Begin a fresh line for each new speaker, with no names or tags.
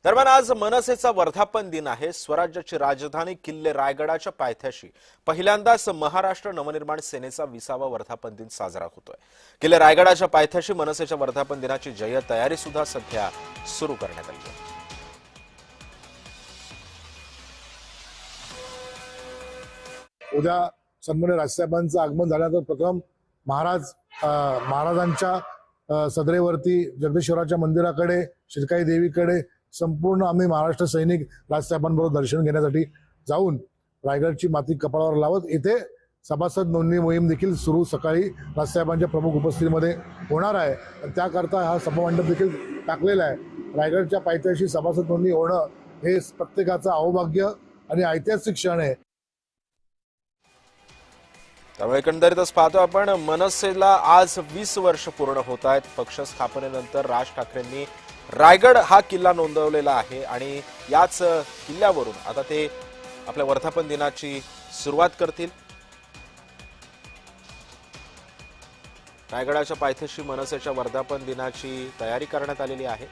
दरम्यान आज मनसेचा वर्धापन दिन आहे। स्वराज्याची राजधानी किल्ले रायगडाच्या पायथ्याशी पहिल्यांदाच महाराष्ट्र नवनिर्माण सेनेचा 20वा वर्धापन दिन साजरा होतोय। किल्ले रायगडाच्या पायथ्याशी मनसेच्या वर्धापन दिनाची जय तयारी सुद्धा सध्या सुरू करण्यात आली आहे।
उद्या सन्माननीय राजसाहेबांचं आगमन झाल्यानंतर प्रथम महाराजांच्या सदरेवरती जगदीश्वराच्या मंदिराकडे, शिरकाई देवीकडे संपूर्ण आम्ही महाराष्ट्र सैनिक राजसाहेबांबरोबर दर्शन घेण्यासाठी जाऊन रायगडची माती कपाळावर लावत इथे सभासद नोंदणी मोहीम देखील सुरू सकाळी राजसाहेबांच्या प्रमुख उपस्थितीमध्ये होणार आहे। त्याकरता हा सभामंडप देखील टाकलेला आहे। रायगडच्या पायथ्याशी सभासद नोंदणी होणं हे प्रत्येकाचं अहोभाग्य आणि ऐतिहासिक क्षण आहे।
त्यामुळे एकंदरीतच पाहतो आपण, मनसेला आज 20 वर्ष पूर्ण होत आहेत। पक्ष स्थापनेनंतर राज ठाकरेंनी रायगड हा किल्ला नोंदवलेला आहे आणि याच किल्ल्यावरून आता ते आपल्या वर्धापन दिनाची सुरुवात करतील। रायगडाच्या पायथ्याशी मनसेच्या वर्धापन दिनाची तयारी करण्यात आलेली आहे।